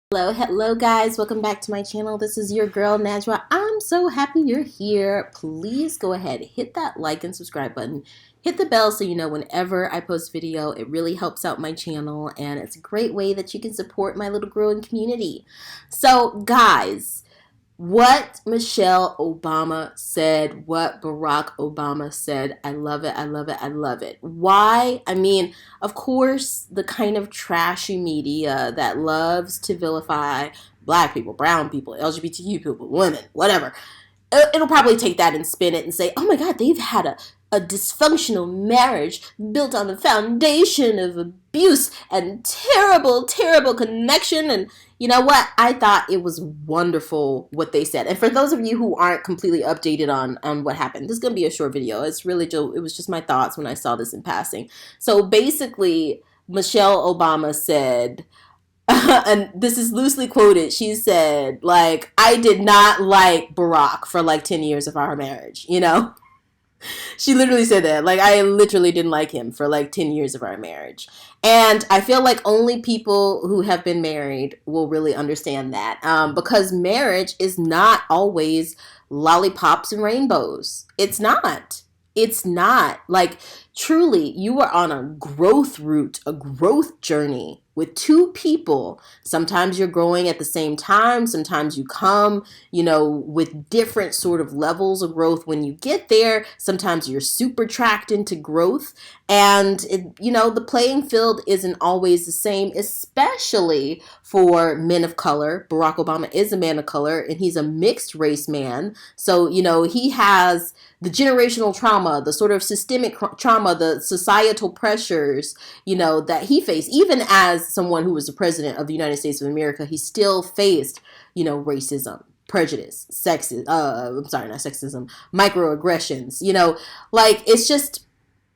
Hello guys, welcome back to my channel. This is your girl Najwa. I'm so happy you're here. Please go ahead, hit that like and subscribe button. Hit the bell so you know whenever I post video. It really helps out my channel and it's a great way that you can support my little growing community. So guys, what Michelle Obama said, what Barack Obama said, I love it, I love it, I love it. Why? I mean, of course, the kind of trashy media that loves to vilify black people, brown people, LGBTQ people, women, whatever, it'll probably take that and spin it and say, oh my God, they've had a dysfunctional marriage built on the foundation of abuse and terrible, terrible connection. And you know what? I thought it was wonderful what they said. And for those of you who aren't completely updated on what happened, this is going to be a short video. It was just my thoughts when I saw this in passing. So basically, Michelle Obama said, and this is loosely quoted, she said, like, I did not like Barack for like 10 years of our marriage, you know? She literally said that. Like, I literally didn't like him for like 10 years of our marriage. And I feel like only people who have been married will really understand that. Because marriage is not always lollipops and rainbows. It's not. It's not. Like, truly, you are on a growth route, a growth journey with two people. Sometimes you're growing at the same time. Sometimes you come, with different sort of levels of growth when you get there. Sometimes you're super tracked into growth. And, the playing field isn't always the same, especially for men of color. Barack Obama is a man of color, and he's a mixed race man. So, he has the generational trauma, the sort of systemic trauma, the societal pressures, that he faced. Even as someone who was the president of the United States of America, he still faced, racism, prejudice, not sexism, microaggressions, like it's just,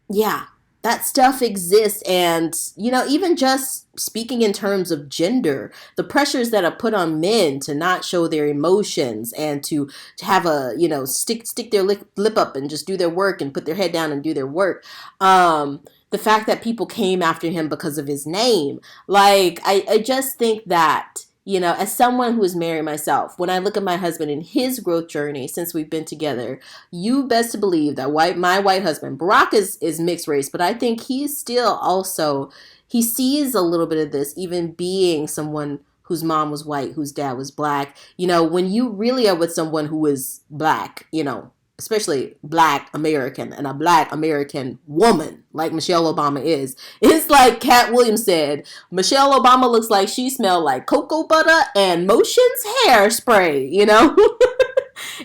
yeah, that stuff exists. And, even just speaking in terms of gender, the pressures that are put on men to not show their emotions and to have stick their lip up and just do their work and put their head down and do their work. The fact that people came after him because of his name, like, I just think that, as someone who is married myself, when I look at my husband and his growth journey since we've been together, you best to believe that my white husband, Barack, is mixed race, but I think he's still also, he sees a little bit of this, even being someone whose mom was white, whose dad was black. When you really are with someone who is black, especially black American and a black American woman like Michelle Obama is. It's like Cat Williams said, Michelle Obama looks like she smelled like cocoa butter and Motion's hairspray,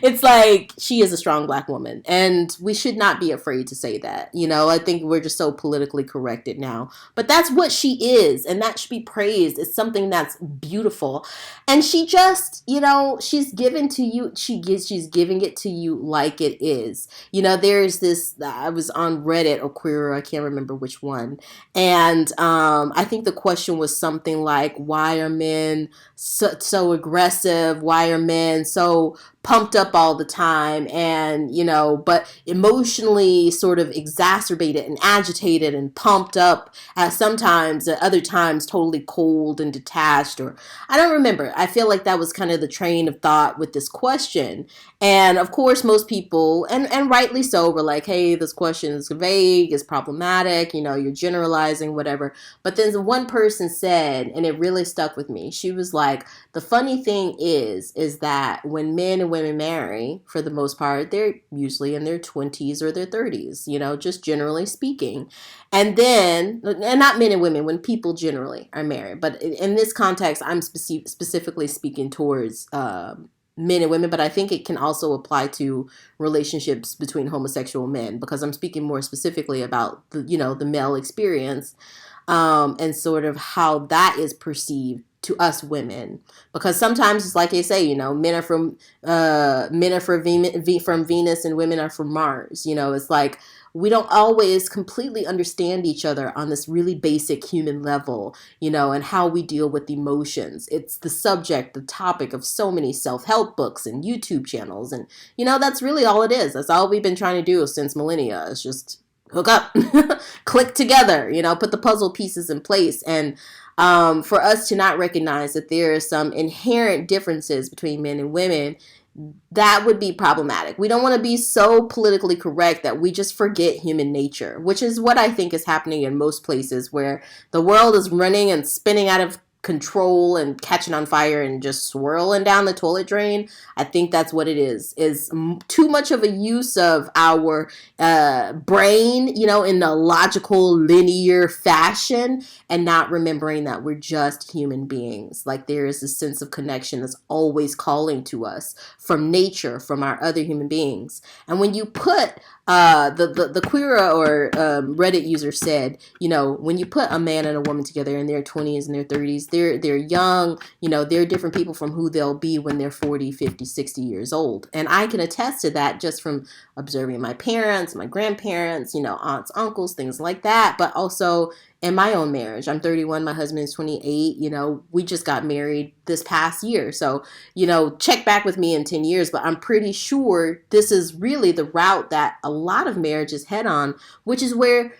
It's like she is a strong black woman, and we should not be afraid to say that. I think we're just so politically corrected now, but that's what she is, and that should be praised. It's something that's beautiful, and she just, she's given to you. She's giving it to you like it is. There's this. I was on Reddit or Queer, I can't remember which one, and I think the question was something like, "Why are men so aggressive? Why are men so pumped up all the time and, but emotionally sort of exacerbated and agitated and pumped up sometimes, at other times totally cold and detached?" Or I don't remember. I feel like that was kind of the train of thought with this question. And of course, most people, and rightly so, were like, hey, this question is vague, it's problematic, you're generalizing, whatever. But then one person said, and it really stuck with me, she was like, the funny thing is that when men and women marry, for the most part, they're usually in their 20s or their 30s, just generally speaking. And then, and not men and women, when people generally are married. But in this context, I'm specifically speaking towards men and women, but I think it can also apply to relationships between homosexual men, because I'm speaking more specifically about the male experience, and sort of how that is perceived to us women. Because sometimes it's like they say, men are from Venus and women are from Mars. It's like we don't always completely understand each other on this really basic human level, and how we deal with emotions. It's the subject, the topic of so many self-help books and YouTube channels. And, that's really all it is. That's all we've been trying to do since millennia. It's just hook up, click together, put the puzzle pieces in place. And For us to not recognize that there are some inherent differences between men and women, that would be problematic. We don't want to be so politically correct that we just forget human nature, which is what I think is happening in most places where the world is running and spinning out of control and catching on fire and just swirling down the toilet drain. I think that's what it is too much of a use of our brain, in the logical linear fashion, and not remembering that we're just human beings. Like, there is a sense of connection that's always calling to us from nature, from our other human beings. And when you put the Queera or Reddit user said, when you put a man and a woman together in their 20s and their 30s, they're young, they're different people from who they'll be when they're 40, 50, 60 years old. And I can attest to that just from observing my parents, my grandparents, aunts, uncles, things like that, but also in my own marriage. I'm 31, my husband is 28, we just got married this past year. So, check back with me in 10 years, but I'm pretty sure this is really the route that a lot of marriages head on, which is where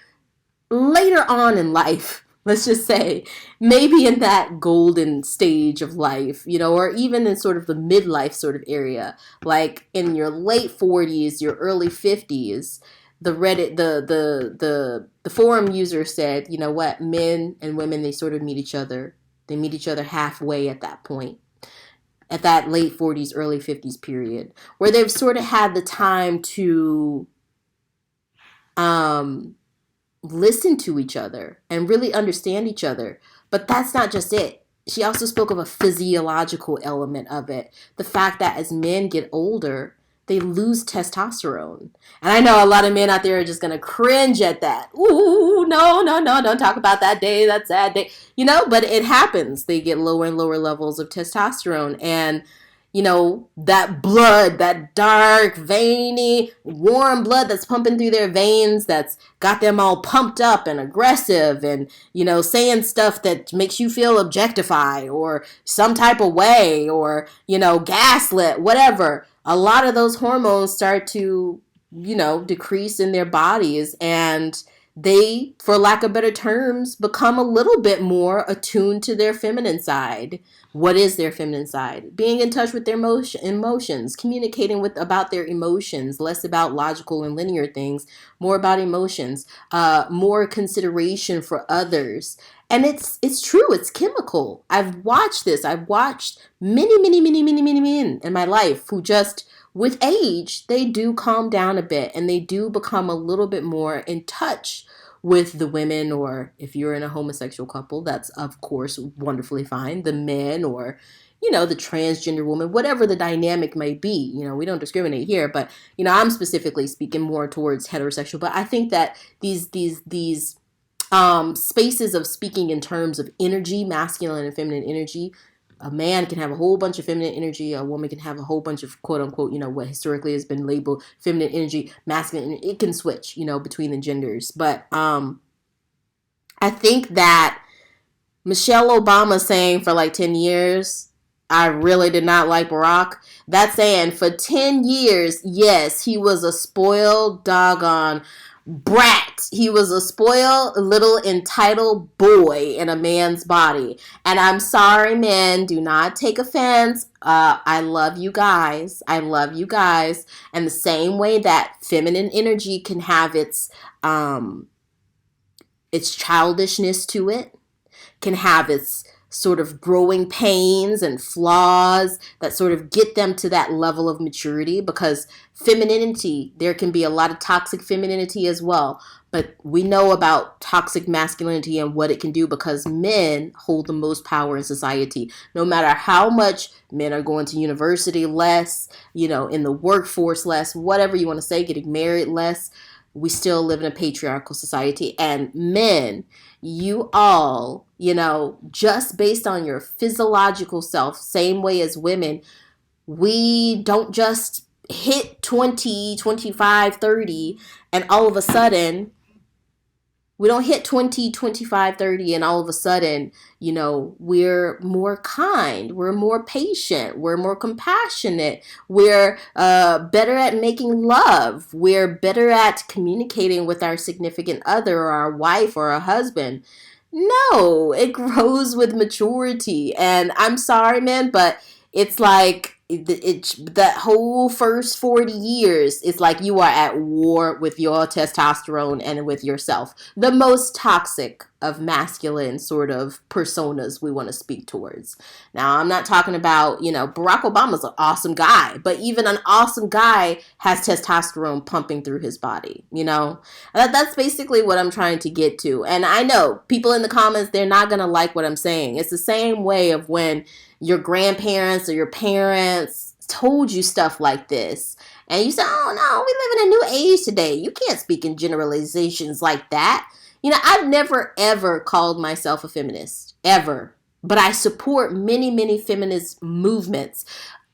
later on in life, let's just say, maybe in that golden stage of life, or even in sort of the midlife sort of area, like in your late 40s, your early 50s, the Reddit, the forum user said, you know what, men and women, they sort of meet each other. They meet each other halfway at that point, at that late 40s, early 50s period, where they've sort of had the time to listen to each other and really understand each other. But that's not just it. She also spoke of a physiological element of it. The fact that as men get older, they lose testosterone. And I know a lot of men out there are just going to cringe at that. Ooh, no, don't talk about that day, that sad day. But it happens. They get lower and lower levels of testosterone. And that blood, that dark, veiny, warm blood that's pumping through their veins, that's got them all pumped up and aggressive and, saying stuff that makes you feel objectified or some type of way or, gaslit, whatever. A lot of those hormones start to, decrease in their bodies, and they, for lack of better terms, become a little bit more attuned to their feminine side. What is their feminine side? Being in touch with their emotions, communicating about their emotions, less about logical and linear things, more about emotions, more consideration for others. And it's true, it's chemical. I've watched this. I've watched many men in my life who just, with age, they do calm down a bit and they do become a little bit more in touch with the women, or if you're in a homosexual couple, that's of course wonderfully fine, the men, or the transgender woman, whatever the dynamic may be. We don't discriminate here, but I'm specifically speaking more towards heterosexual. But I think that these spaces of speaking in terms of energy, masculine and feminine energy, a man can have a whole bunch of feminine energy. A woman can have a whole bunch of quote unquote, what historically has been labeled feminine energy, masculine. It can switch, between the genders. But I think that Michelle Obama saying for like 10 years, I really did not like Barack. That saying for 10 years, yes, he was a spoiled doggone brat. He was a spoiled little entitled boy in a man's body. And I'm sorry, men, do not take offense. I love you guys. I love you guys. And the same way that feminine energy can have its childishness to it, can have its sort of growing pains and flaws that sort of get them to that level of maturity, because femininity, there can be a lot of toxic femininity as well. But we know about toxic masculinity and what it can do, because men hold the most power in society. No matter how much men are going to university less, in the workforce less, whatever you want to say, getting married less, we still live in a patriarchal society. And men, you all, just based on your physiological self, same way as women, we don't just hit 20, 25, 30, and all of a sudden, we don't hit 20, 25, 30, and all of a sudden, we're more kind, we're more patient, we're more compassionate, we're better at making love, we're better at communicating with our significant other or our wife or our husband. No, it grows with maturity. And I'm sorry, man, but it's like that whole first 40 years is like you are at war with your testosterone and with yourself. The most toxic of masculine sort of personas we want to speak towards. Now, I'm not talking about, Barack Obama's an awesome guy, but even an awesome guy has testosterone pumping through his body. That's basically what I'm trying to get to. And I know people in the comments, they're not going to like what I'm saying. It's the same way of when your grandparents or your parents told you stuff like this. And you say, oh no, we live in a new age today. You can't speak in generalizations like that. I've never ever called myself a feminist, ever. But I support many, many feminist movements.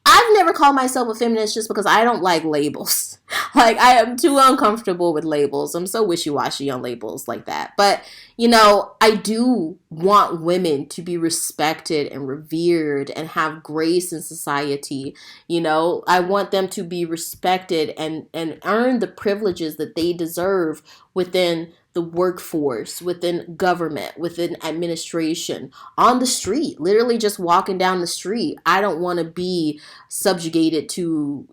I've never called myself a feminist just because I don't like labels. Like, I am too uncomfortable with labels. I'm so wishy-washy on labels like that. But, I do want women to be respected and revered and have grace in society. I want them to be respected and earn the privileges that they deserve within the workforce, within government, within administration, on the street, literally just walking down the street. I don't want to be subjugated to,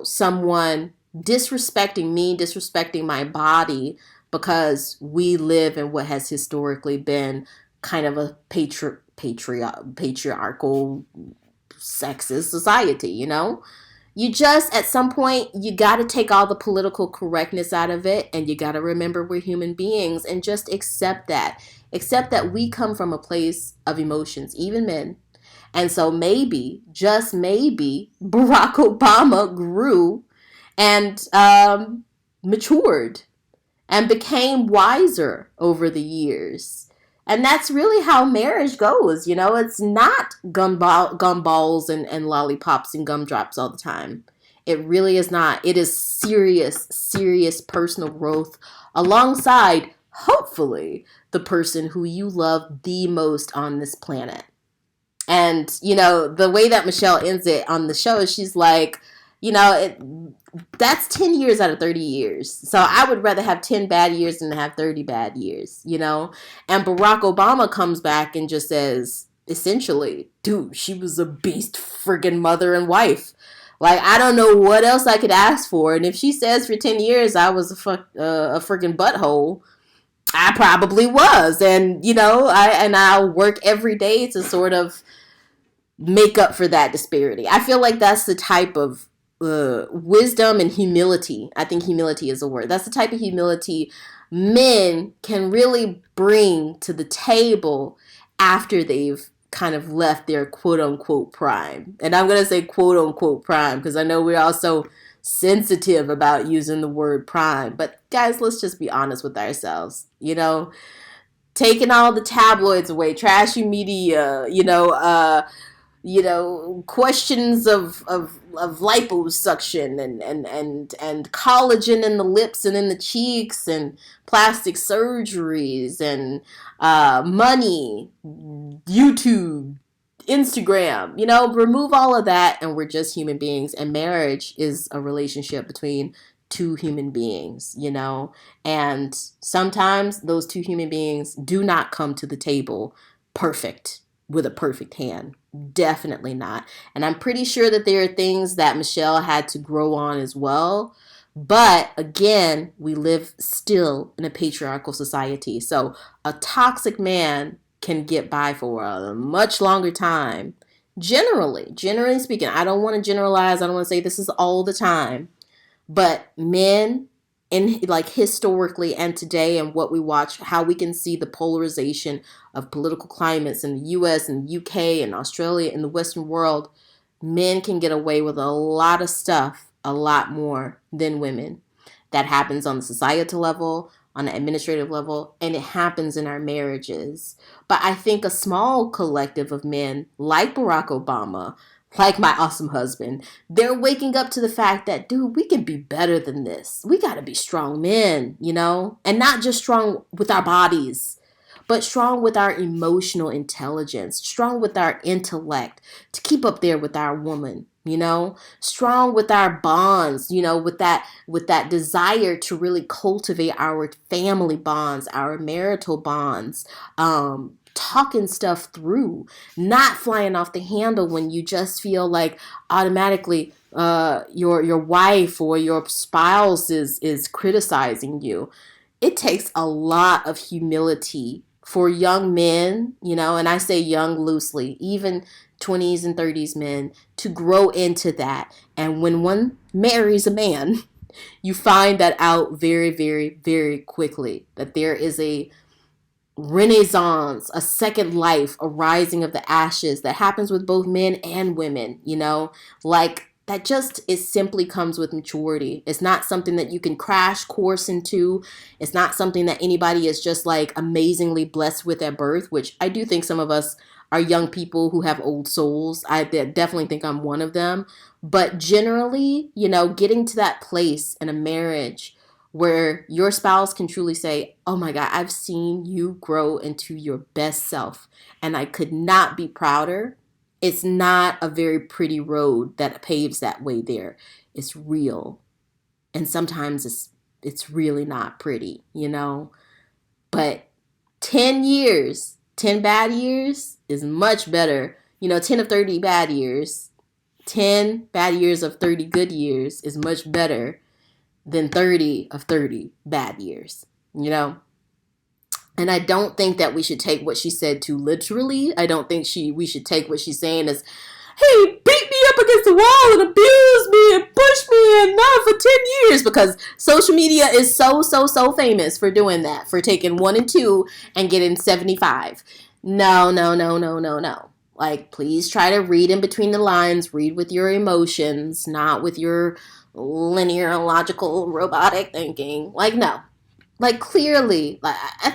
someone disrespecting me, disrespecting my body because we live in what has historically been kind of a patriarchal, sexist society. You just, at some point, you got to take all the political correctness out of it, and you got to remember we're human beings and just accept that. Accept that we come from a place of emotions, even men. And so maybe, just maybe, Barack Obama grew and matured and became wiser over the years. And that's really how marriage goes. It's not gumballs and lollipops and gumdrops all the time. It really is not. It is serious, serious personal growth alongside, hopefully, the person who you love the most on this planet. And, the way that Michelle ends it on the show, she's like, that's 10 years out of 30 years. So I would rather have 10 bad years than have 30 bad years, And Barack Obama comes back and just says, essentially, dude, she was a beast friggin' mother and wife. Like, I don't know what else I could ask for. And if she says for 10 years I was a friggin' butthole, I probably was. And, I'll work every day to sort of make up for that disparity. I feel like that's the type of wisdom and humility. I think humility is a word. That's the type of humility men can really bring to the table after they've kind of left their quote unquote prime. And I'm going to say quote unquote prime because I know we're all so sensitive about using the word prime. But guys, let's just be honest with ourselves. Taking all the tabloids away, trashy media, questions of liposuction and collagen in the lips and in the cheeks and plastic surgeries and money, YouTube, Instagram, remove all of that and we're just human beings. And marriage is a relationship between two human beings, and sometimes those two human beings do not come to the table perfect with a perfect hand. Definitely not. And I'm pretty sure that there are things that Michelle had to grow on as well. But again, we live still in a patriarchal society. So a toxic man can get by for a much longer time. Generally speaking, I don't want to generalize. I don't want to say this is all the time. But men, in like historically and today and what we watch, how we can see the polarization of political climates in the US and the UK and Australia and the Western world, men can get away with a lot of stuff, a lot more than women. That happens on the societal level, on the administrative level, and it happens in our marriages. But I think a small collective of men like Barack Obama, like my awesome husband, they're waking up to the fact that, dude, we can be better than this. We got to be strong men, and not just strong with our bodies, but strong with our emotional intelligence, strong with our intellect to keep up there with our woman, strong with our bonds, with that desire to really cultivate our family bonds, our marital bonds, talking stuff through, not flying off the handle when you just feel like automatically your wife or your spouse is criticizing you. It takes a lot of humility for young men, and I say young loosely, even 20s and 30s men, to grow into that. And when one marries a man, you find that out very, very, very quickly, that there is a renaissance, a second life, a rising of the ashes that happens with both men and women, like that just, it simply comes with maturity. It's not something that you can crash course into. It's not something that anybody is just like amazingly blessed with at birth, which I do think some of us are young people who have old souls. I definitely think I'm one of them. But generally, getting to that place in a marriage where your spouse can truly say, oh my God, I've seen you grow into your best self, and I could not be prouder. It's not a very pretty road that paves that way there. It's real. And sometimes it's really not pretty, But 10 years, 10 bad years is much better. 10 of 30 bad years, 10 bad years of 30 good years is much better than 30 of 30 bad years, And I don't think that we should take what she said too literally. I don't think we should take what she's saying as, hey, beat me up against the wall and abuse me and push me and not for 10 years, because social media is so famous for doing that, for taking 1 and 2 and getting 75. No. Like, please try to read in between the lines, read with your emotions, not with your linear, logical, robotic thinking. Like, no. Like, clearly,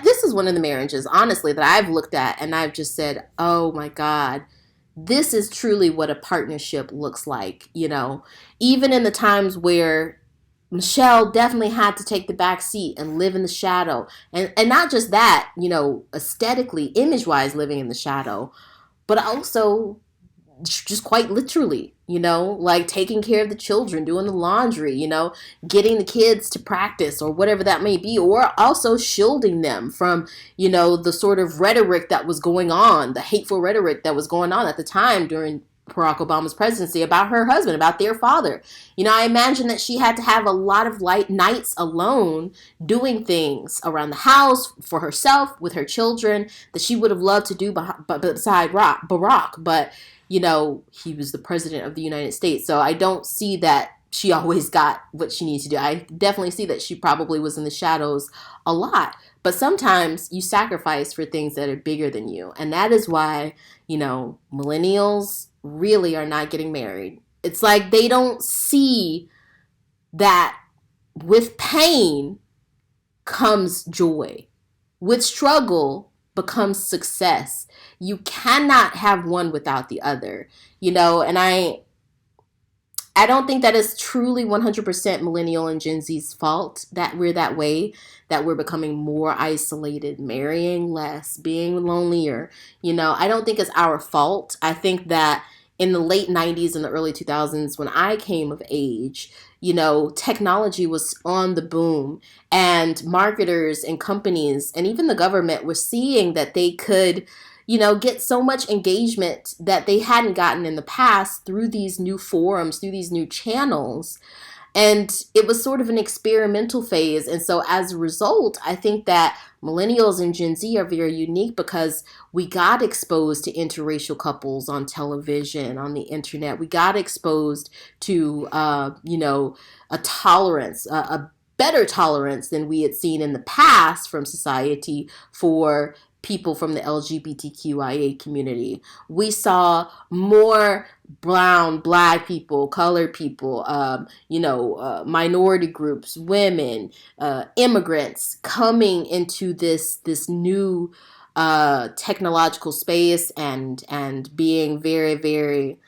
this is one of the marriages, honestly, that I've looked at and I've just said, oh my God, this is truly what a partnership looks like, even in the times where Michelle definitely had to take the back seat and live in the shadow. And not just that, aesthetically, image-wise, living in the shadow, but also just quite literally, like taking care of the children, doing the laundry, getting the kids to practice or whatever that may be, or also shielding them from, the sort of rhetoric that was going on, the hateful rhetoric that was going on at the time during Barack Obama's presidency about her husband, about their father. I imagine that she had to have a lot of nights alone doing things around the house for herself, with her children, that she would have loved to do beside Barack. But he was the president of the United States. So I don't see that she always got what she needs to do. I definitely see that she probably was in the shadows a lot. But sometimes you sacrifice for things that are bigger than you. And that is why, millennials really are not getting married. It's like they don't see that with pain comes joy. With struggle becomes success. You cannot have one without the other, and I don't think that is truly 100% millennial and Gen Z's fault that we're that way, that we're becoming more isolated, marrying less, being lonelier. I don't think it's our fault. I think that in the late 90s and the early 2000s, when I came of age, technology was on the boom, and marketers and companies and even the government were seeing that they could, get so much engagement that they hadn't gotten in the past through these new forums, through these new channels. And it was sort of an experimental phase. And so as a result, I think that millennials and Gen Z are very unique because we got exposed to interracial couples on television, on the internet. We got exposed to, a tolerance, a better tolerance than we had seen in the past from society for people from the LGBTQIA community. We saw more brown, black people, colored people, minority groups, women, immigrants coming into this new technological space and being very, very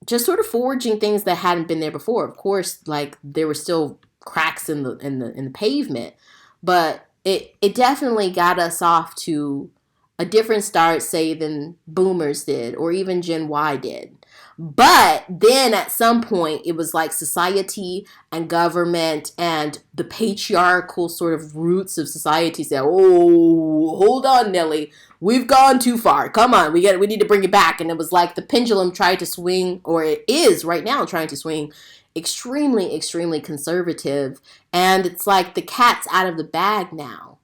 just sort of forging things that hadn't been there before. Of course, like there were still cracks in the pavement, but it definitely got us off to a different start, say, than boomers did or even Gen Y did. But then at some point, it was like society and government and the patriarchal sort of roots of society said, "Oh, hold on, Nelly, we've gone too far. Come on, we need to bring it back." And it was like the pendulum tried to swing, or it is right now trying to swing, extremely, extremely conservative. And it's like the cat's out of the bag now.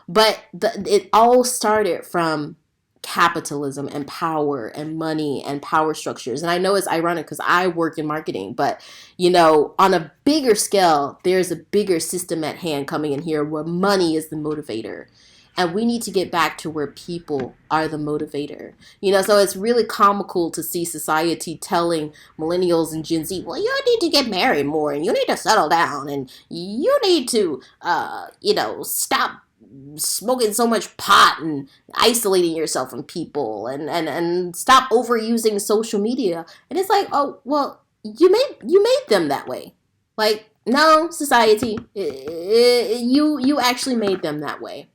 But it all started from capitalism and power and money and power structures. And I know it's ironic because I work in marketing, but on a bigger scale, there's a bigger system at hand coming in here where money is the motivator. And we need to get back to where people are the motivator. So it's really comical to see society telling millennials and Gen Z, well, you need to get married more and you need to settle down and you need to, stop smoking so much pot and isolating yourself from people and stop overusing social media. And it's like, oh, well, you made them that way. Like, no, society, you actually made them that way.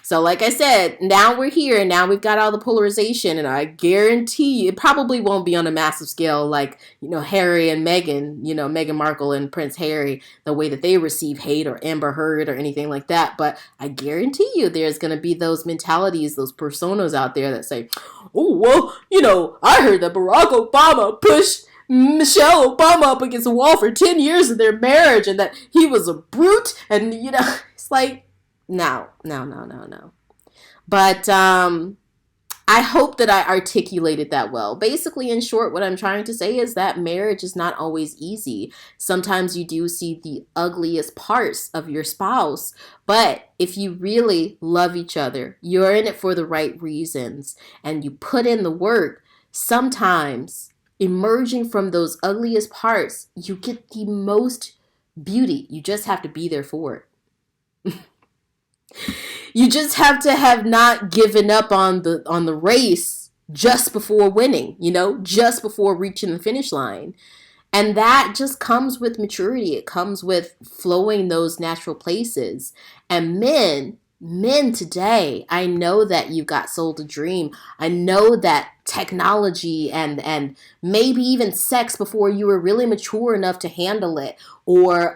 So like I said, now we're here. Now we've got all the polarization, and I guarantee you it probably won't be on a massive scale like, Harry and Meghan, Meghan Markle and Prince Harry, the way that they receive hate, or Amber Heard or anything like that. But I guarantee you there's going to be those mentalities, those personas out there that say, oh, well, I heard that Barack Obama pushed Michelle Obama up against a wall for 10 years of their marriage and that he was a brute. And, it's like, no. But I hope that I articulated that well. Basically, in short, what I'm trying to say is that marriage is not always easy. Sometimes you do see the ugliest parts of your spouse. But if you really love each other, you're in it for the right reasons, and you put in the work, sometimes emerging from those ugliest parts, you get the most beauty. You just have to be there for it. You just have to have not given up on the race just before winning, just before reaching the finish line. And that just comes with maturity. It comes with flowing those natural places. And men today, I know that you got sold a dream. I know that technology and maybe even sex before you were really mature enough to handle it, or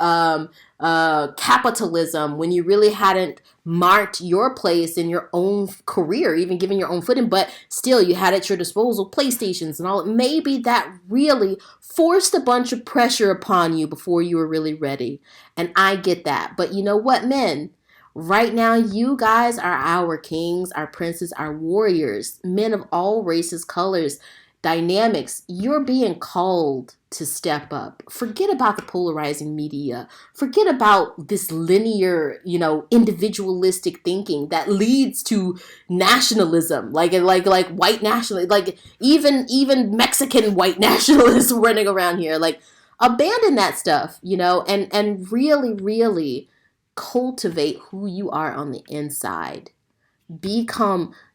capitalism when you really hadn't marked your place in your own career, even given your own footing, but still you had at your disposal PlayStations and all. Maybe that really forced a bunch of pressure upon you before you were really ready. And I get that. But you know what, men? Right now, you guys are our kings, our princes, our warriors, men of all races, colors, dynamics. You're being called to step up. Forget about the polarizing media. Forget about this linear, individualistic thinking that leads to nationalism, like white nationalism, like even Mexican white nationalists running around here. Like, abandon that stuff, and really, really cultivate who you are on the inside.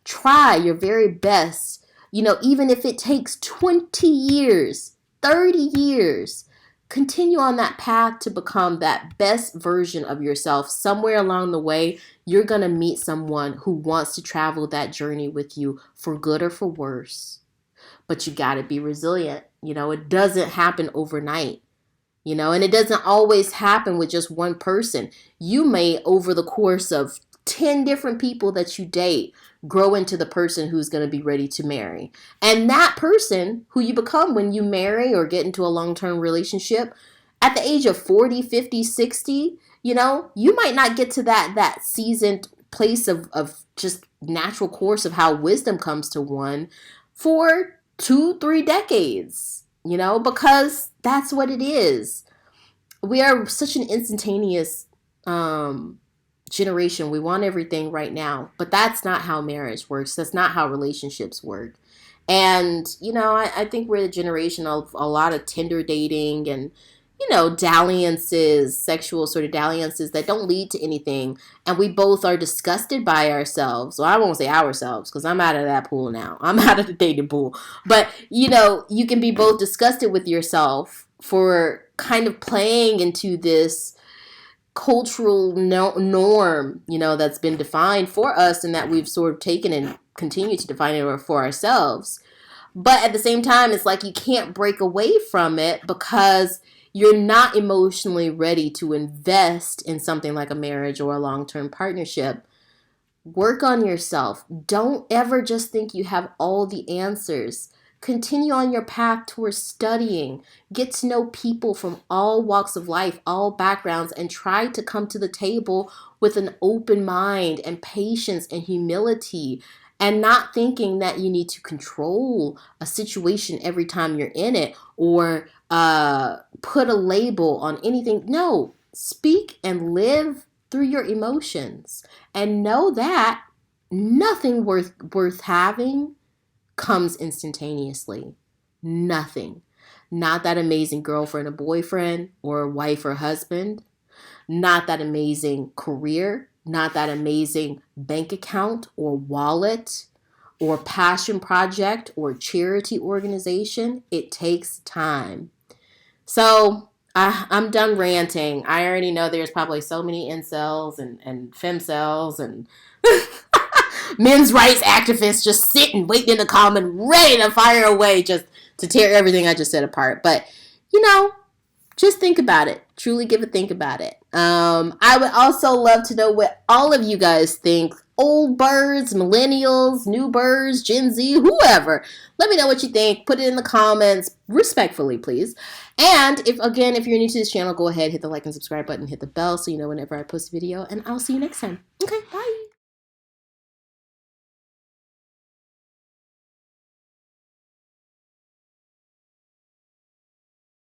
Try your very best, even if it takes 20 years, 30 years, continue on that path to become that best version of yourself. Somewhere along the way, you're going to meet someone who wants to travel that journey with you for good or for worse. But you got to be resilient. It doesn't happen overnight. And it doesn't always happen with just one person. You may, over the course of 10 different people that you date, grow into the person who's going to be ready to marry. And that person who you become when you marry or get into a long-term relationship, at the age of 40, 50, 60, you might not get to that seasoned place of just natural course of how wisdom comes to one for 2-3 decades. Because that's what it is. We are such an instantaneous generation. We want everything right now, but that's not how marriage works. That's not how relationships work. And, I think we're the generation of a lot of Tinder dating and, dalliances, sexual sort of dalliances that don't lead to anything. And we both are disgusted by ourselves. Well, I won't say ourselves because I'm out of that pool now. I'm out of the dating pool. But, you can be both disgusted with yourself for kind of playing into this cultural norm, that's been defined for us and that we've sort of taken and continue to define it for ourselves. But at the same time, it's like you can't break away from it because you're not emotionally ready to invest in something like a marriage or a long-term partnership. Work on yourself. Don't ever just think you have all the answers. Continue on your path towards studying. Get to know people from all walks of life, all backgrounds, and try to come to the table with an open mind and patience and humility, and not thinking that you need to control a situation every time you're in it or put a label on anything. No, speak and live through your emotions and know that nothing worth having comes instantaneously. Nothing. Not that amazing girlfriend or boyfriend or wife or husband. Not that amazing career. Not that amazing bank account or wallet or passion project or charity organization. It takes time. So I'm done ranting. I already know there's probably so many incels and femcels and men's rights activists just sitting, waiting in the comment, ready to fire away just to tear everything I just said apart. But, just think about it. Truly give a think about it. I would also love to know what all of you guys think. Old birds, millennials, new birds, Gen Z, whoever. Let me know what you think. Put it in the comments, respectfully, please. And if you're new to this channel, go ahead, hit the like and subscribe button, hit the bell so you know whenever I post a video, and I'll see you next time. Okay, bye.